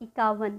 51।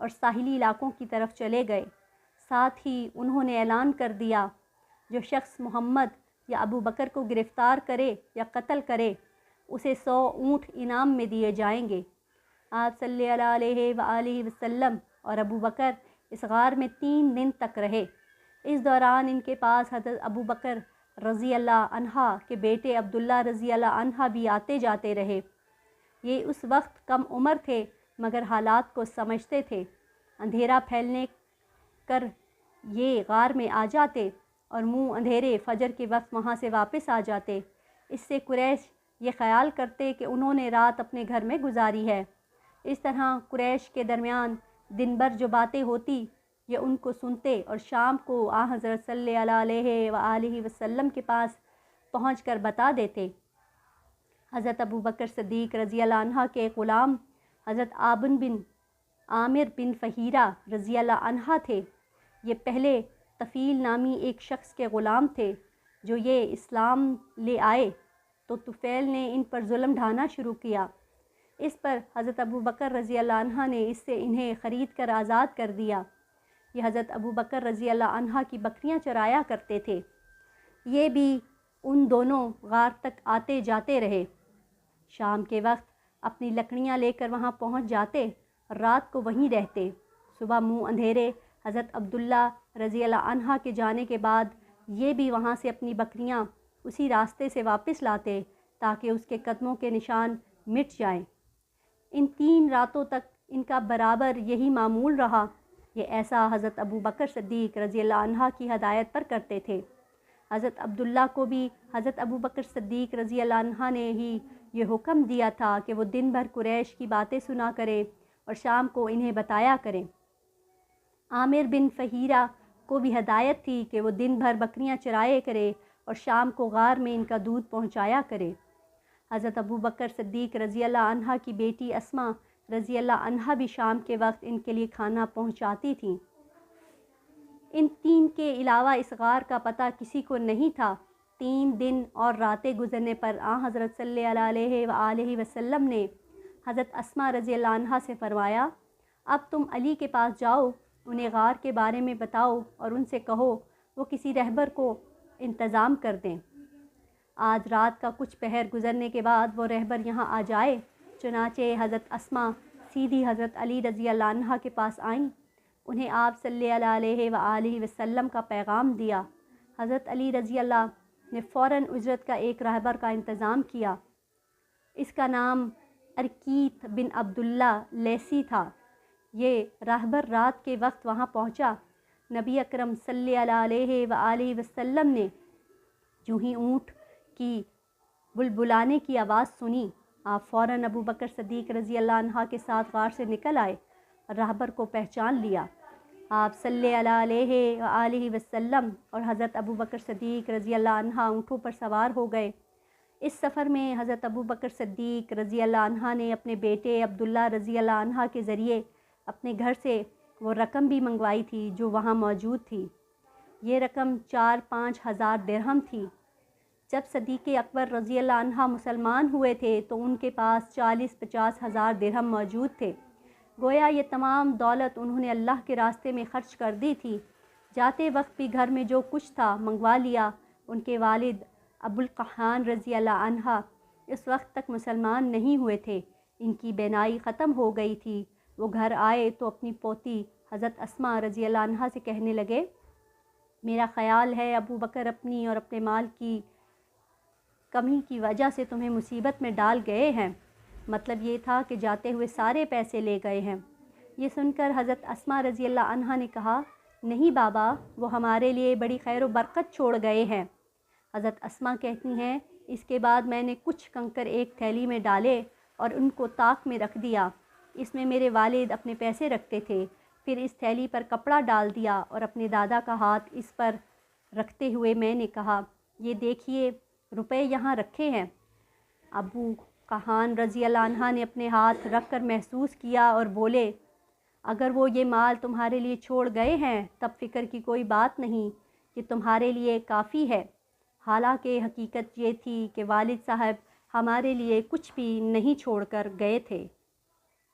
اور ساحلی علاقوں کی طرف چلے گئے۔ ساتھ ہی انہوں نے اعلان کر دیا، جو شخص محمد یا ابو بکر کو گرفتار کرے یا قتل کرے اسے 100 اونٹ انعام میں دیے جائیں گے۔ آپ صلی اللہ علیہ وآلہ وسلم اور ابو بکر اس غار میں 3 دن تک رہے۔ اس دوران ان کے پاس حضرت ابو بکر رضی اللہ عنہ کے بیٹے عبداللہ رضی اللہ عنہ بھی آتے جاتے رہے۔ یہ اس وقت کم عمر تھے مگر حالات کو سمجھتے تھے۔ اندھیرا پھیلنے کر یہ غار میں آ جاتے اور منہ اندھیرے فجر کے وقت وہاں سے واپس آ جاتے۔ اس سے قریش یہ خیال کرتے کہ انہوں نے رات اپنے گھر میں گزاری ہے۔ اس طرح قریش کے درمیان دن بھر جو باتیں ہوتی یہ ان کو سنتے اور شام کو حضرت صلی اللہ علیہ وآلہ وسلم کے پاس پہنچ کر بتا دیتے۔ حضرت ابو بکر صدیق رضی اللہ عنہ کے غلام حضرت عامر بن فہیرہ رضی اللہ عنہ تھے۔ یہ پہلے طفیل نامی ایک شخص کے غلام تھے۔ جو یہ اسلام لے آئے تو طفیل نے ان پر ظلم ڈھانا شروع کیا۔ اس پر حضرت ابو بکر رضی اللہ عنہ نے اس سے انہیں خرید کر آزاد کر دیا۔ یہ حضرت ابو بکر رضی اللہ عنہ کی بکریاں چرایا کرتے تھے۔ یہ بھی ان دونوں غار تک آتے جاتے رہے۔ شام کے وقت اپنی لکڑیاں لے کر وہاں پہنچ جاتے، رات کو وہیں رہتے۔ صبح منہ اندھیرے حضرت عبداللہ رضی اللہ عنہ کے جانے کے بعد یہ بھی وہاں سے اپنی بکریاں اسی راستے سے واپس لاتے تاکہ اس کے قدموں کے نشان مٹ جائیں۔ ان 3 راتوں تک ان کا برابر یہی معمول رہا۔ یہ ایسا حضرت ابو بکر صدیق رضی اللہ عنہ کی ہدایت پر کرتے تھے۔ حضرت عبداللہ کو بھی حضرت ابو بکر صدیق رضی اللہ عنہ نے ہی یہ حکم دیا تھا کہ وہ دن بھر قریش کی باتیں سنا کرے اور شام کو انہیں بتایا کریں۔ عامر بن فہیرہ کو بھی ہدایت تھی کہ وہ دن بھر بکریاں چرائے کرے اور شام کو غار میں ان کا دودھ پہنچایا کرے۔ حضرت ابو بکر صدیق رضی اللہ عنہ کی بیٹی اسماء رضی اللہ عنہ بھی شام کے وقت ان کے لیے کھانا پہنچاتی تھیں۔ ان 3 کے علاوہ اس غار کا پتہ کسی کو نہیں تھا۔ 3 دن اور راتیں گزرنے پر حضرت صلی اللہ علیہ وآلہ وسلم نے حضرت اسماء رضی اللہ عنہ سے فرمایا، اب تم علی کے پاس جاؤ، انہیں غار کے بارے میں بتاؤ اور ان سے کہو وہ کسی رہبر کو انتظام کر دیں۔ آج رات کا کچھ پہر گزرنے کے بعد وہ رہبر یہاں آ جائے۔ چنانچہ حضرت اسماء سیدھی حضرت علی رضی اللہ عنہ کے پاس آئیں۔ انہیں آپ صلی اللہ علیہ وآلہ وسلم کا پیغام دیا۔ حضرت علی رضی اللہ نے فوراً اجرت کا ایک رہبر کا انتظام کیا۔ اس کا نام ارکیت بن عبداللہ لیثی تھا۔ یہ رہبر رات کے وقت وہاں پہنچا۔ نبی اکرم صلی اللہ علیہ وآلہ وسلم نے جو ہی اونٹ کی بلبلانے کی آواز سنی، آپ فوراً ابو بکر صدیق رضی اللہ عنہ کے ساتھ غار سے نکل آئے اور رہبر کو پہچان لیا۔ آپ صلی اللہ علیہ وآلہ وسلم اور حضرت ابو بکر صدیق رضی اللہ عنہ اونٹوں پر سوار ہو گئے۔ اس سفر میں حضرت ابو بکر صدیق رضی اللہ عنہ نے اپنے بیٹے عبداللہ رضی اللہ عنہ کے ذریعے اپنے گھر سے وہ رقم بھی منگوائی تھی جو وہاں موجود تھی۔ یہ رقم 4-5 ہزار درہم تھی۔ جب صدیق اکبر رضی اللہ عنہ مسلمان ہوئے تھے تو ان کے پاس 40-50 ہزار درہم موجود تھے۔ گویا یہ تمام دولت انہوں نے اللہ کے راستے میں خرچ کر دی تھی۔ جاتے وقت بھی گھر میں جو کچھ تھا منگوا لیا۔ ان کے والد ابو القحان رضی اللہ عنہ اس وقت تک مسلمان نہیں ہوئے تھے۔ ان کی بینائی ختم ہو گئی تھی۔ وہ گھر آئے تو اپنی پوتی حضرت اسماء رضی اللہ عنہ سے کہنے لگے، میرا خیال ہے ابو بکر اپنی اور اپنے مال کی کمی کی وجہ سے تمہیں مصیبت میں ڈال گئے ہیں۔ مطلب یہ تھا کہ جاتے ہوئے سارے پیسے لے گئے ہیں۔ یہ سن کر حضرت اسماء رضی اللہ عنہ نے کہا، نہیں بابا، وہ ہمارے لیے بڑی خیر و برکت چھوڑ گئے ہیں۔ حضرت اسماء کہتی ہیں، اس کے بعد میں نے کچھ کنکر ایک تھیلی میں ڈالے اور ان کو طاق میں رکھ دیا۔ اس میں میرے والد اپنے پیسے رکھتے تھے۔ پھر اس تھیلی پر کپڑا ڈال دیا اور اپنے دادا کا ہاتھ اس پر رکھتے ہوئے میں نے کہا، یہ دیکھیے روپے یہاں رکھے ہیں۔ ابو قحان رضی اللہ عنہ نے اپنے ہاتھ رکھ کر محسوس کیا اور بولے، اگر وہ یہ مال تمہارے لیے چھوڑ گئے ہیں تب فکر کی کوئی بات نہیں، یہ تمہارے لیے کافی ہے۔ حالانکہ حقیقت یہ تھی کہ والد صاحب ہمارے لیے کچھ بھی نہیں چھوڑ کر گئے تھے۔